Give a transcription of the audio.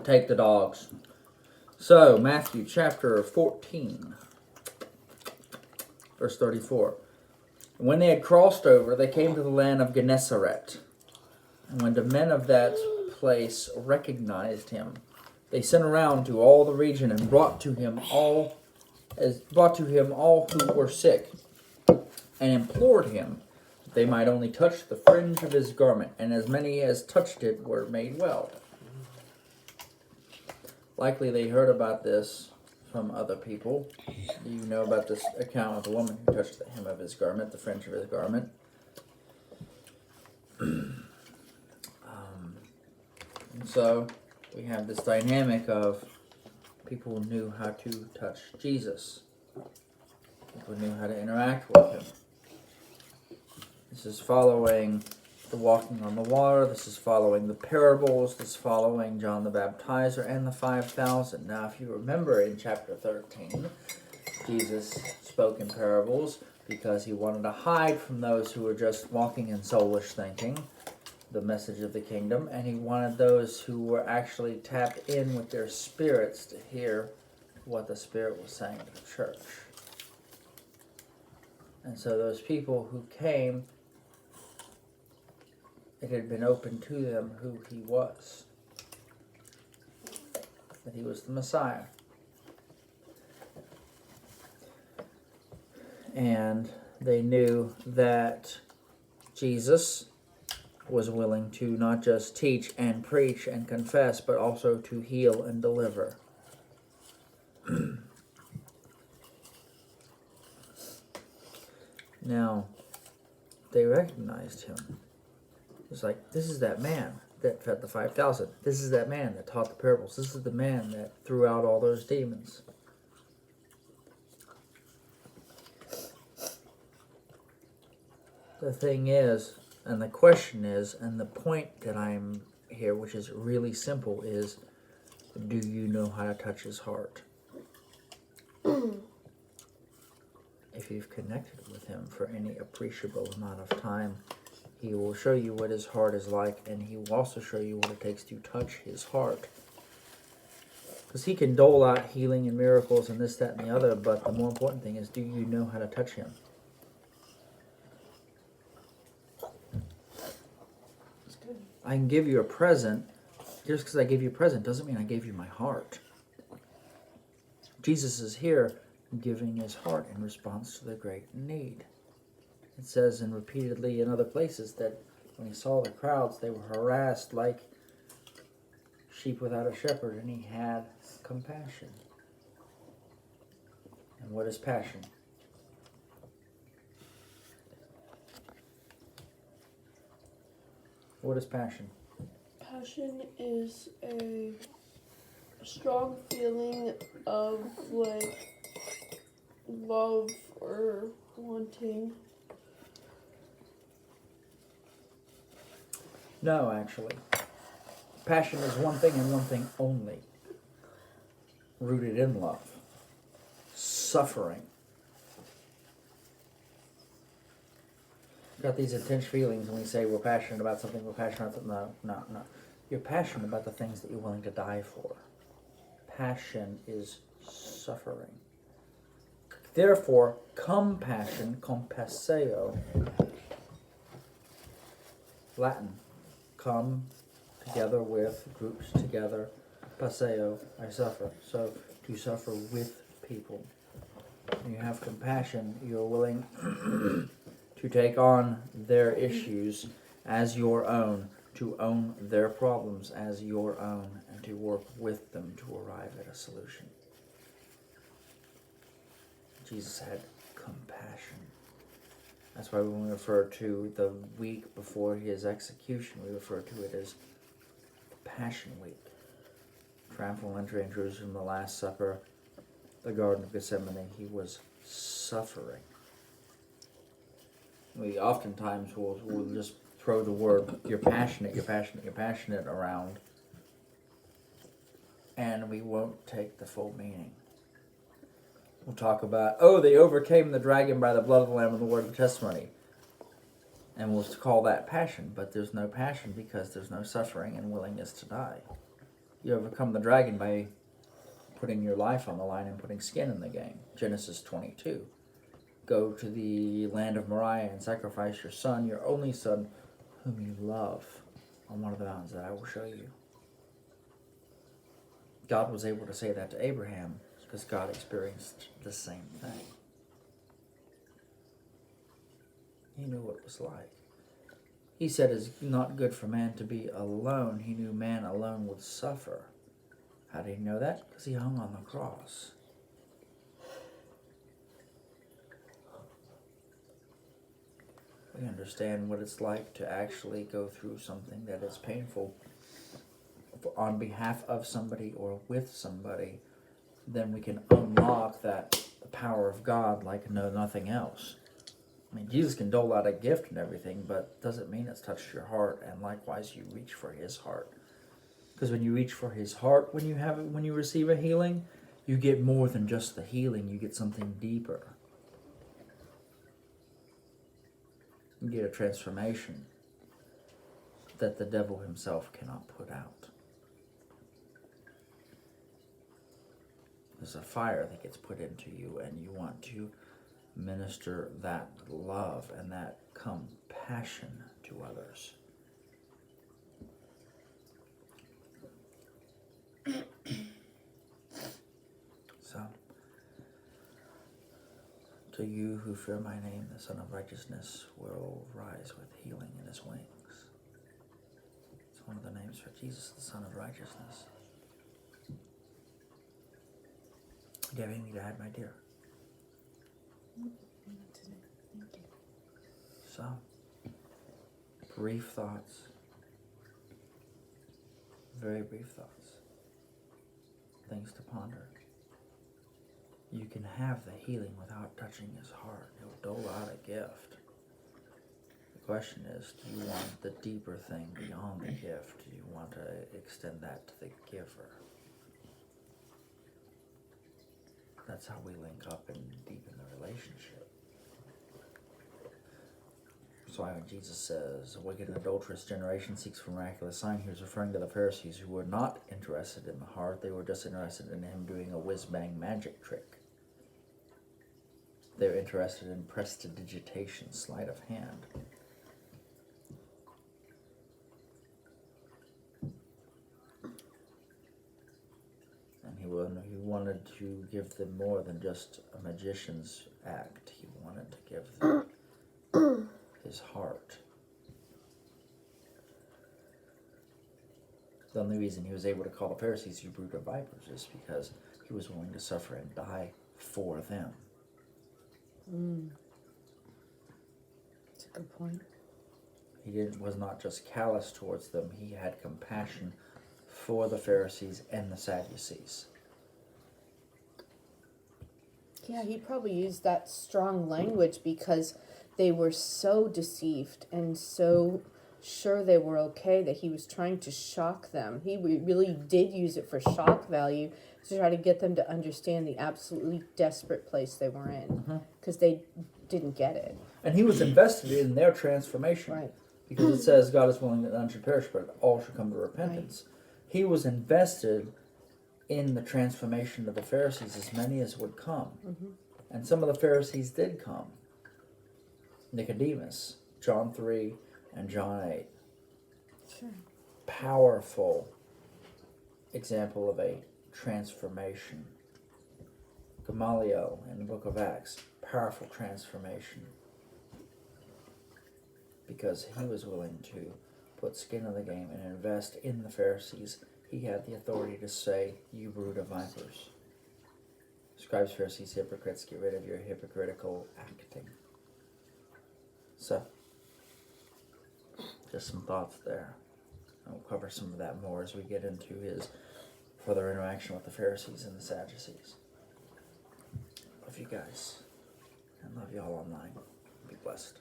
take the dogs. So, Matthew chapter 14, verse 34. And when they had crossed over, they came to the land of Gennesaret. And when the men of that place recognized him, they sent around to all the region and brought to him all who were sick, and implored him that they might only touch the fringe of his garment, and as many as touched it were made well. Likely they heard about this from other people. You know about this account of the woman who touched the hem of his garment, the fringe of his garment. And so we have this dynamic of people knew how to touch Jesus. People knew how to interact with him. This is following the walking on the water. This is following the parables. This is following John the Baptizer and the 5,000. Now, if you remember in chapter 13, Jesus spoke in parables because he wanted to hide from those who were just walking in soulish thinking the message of the kingdom, and he wanted those who were actually tapped in with their spirits to hear what the Spirit was saying to the church. And so those people who came, it had been open to them who he was, that he was the Messiah. And they knew that Jesus was willing to not just teach and preach and confess, but also to heal and deliver. Now, they recognized him. It's like, this is that man that fed the 5,000. This is that man that taught the parables. This is the man that threw out all those demons. The thing is, and the question is, and the point that I'm here, which is really simple, is, do you know how to touch his heart? If you've connected with him for any appreciable amount of time, he will show you what his heart is like, and he will also show you what it takes to touch his heart. Because he can dole out healing and miracles and this, that, and the other, but the more important thing is, do you know how to touch him? I can give you a present. Just because I gave you a present doesn't mean I gave you my heart. Jesus is here giving his heart in response to the great need. It says, and repeatedly in other places, that when he saw the crowds, they were harassed like sheep without a shepherd, and he had compassion. And what is passion? What is passion? Passion is a strong feeling of love or wanting. No, actually. Passion is one thing and one thing only. Rooted in love. Suffering. Got these intense feelings when we say we're passionate about something, we're passionate about something. No. You're passionate about the things that you're willing to die for. Passion is suffering. Therefore, compassion, compasseo, Latin, come together with, groups together, passeo, I suffer. So, to suffer with people. When you have compassion, you're willing to take on their issues as your own, to own their problems as your own, and to work with them to arrive at a solution. Jesus had compassion. That's why when we refer to the week before his execution, we refer to it as Passion Week. Triumphal entry in Jerusalem, the Last Supper, the Garden of Gethsemane, he was suffering. We oftentimes will just throw the word, you're passionate around, and we won't take the full meaning. We'll talk about, they overcame the dragon by the blood of the Lamb and the word of the testimony. And we'll call that passion, but there's no passion because there's no suffering and willingness to die. You overcome the dragon by putting your life on the line and putting skin in the game. Genesis 22. Go to the land of Moriah and sacrifice your son, your only son, whom you love, on one of the mountains that I will show you. God was able to say that to Abraham because God experienced the same thing. He knew what it was like. He said it's not good for man to be alone. He knew man alone would suffer. How did he know that? Because he hung on the cross. We understand what it's like to actually go through something that is painful on behalf of somebody or with somebody. Then we can unlock the power of God like nothing else. I mean, Jesus can dole out a gift and everything, but doesn't mean it's touched your heart, and likewise you reach for his heart. Because when you reach for his heart, when you receive a healing, you get more than just the healing, you get something deeper. You get a transformation that the devil himself cannot put out. There's a fire that gets put into you, and you want to minister that love and that compassion to others. So, to you who fear my name, the Son of Righteousness will rise with healing in his wings. It's one of the names for Jesus, the Son of Righteousness. Do you have anything to add, my dear? Thank you. So, brief thoughts. Very brief thoughts. Things to ponder. You can have the healing without touching his heart. He'll dole out a gift. The question is, do you want the deeper thing beyond the gift? Do you want to extend that to the giver? That's how we link up and deepen the relationship. So when Jesus says, a wicked and adulterous generation seeks for a miraculous sign, he was referring to the Pharisees who were not interested in the heart. They were just interested in him doing a whiz-bang magic trick. They're interested in prestidigitation, sleight of hand. And he wanted to give them more than just a magician's act. He wanted to give them his heart. The only reason he was able to call the Pharisees you brood of vipers is because he was willing to suffer and die for them. That's a good point. He was not just callous towards them, he had compassion for the Pharisees and the Sadducees. Yeah, he probably used that strong language because they were so deceived and so sure they were okay that he was trying to shock them. He really did use it for shock value to try to get them to understand the absolutely desperate place they were in because they didn't get it. And he was invested in their transformation. Right. Because it says God is willing that none should perish, but all should come to repentance. Right. He was invested in the transformation of the Pharisees, as many as would come. And some of the Pharisees did come. Nicodemus, John 3 and John 8. Sure. Powerful example of a transformation. Gamaliel in the book of Acts, powerful transformation. Because he was willing to put skin in the game and invest in the Pharisees. He had the authority to say, you brood of vipers. Scribes, Pharisees, hypocrites, get rid of your hypocritical acting. So, just some thoughts there. And we'll cover some of that more as we get into his further interaction with the Pharisees and the Sadducees. Love you guys. And love you all online. Be blessed.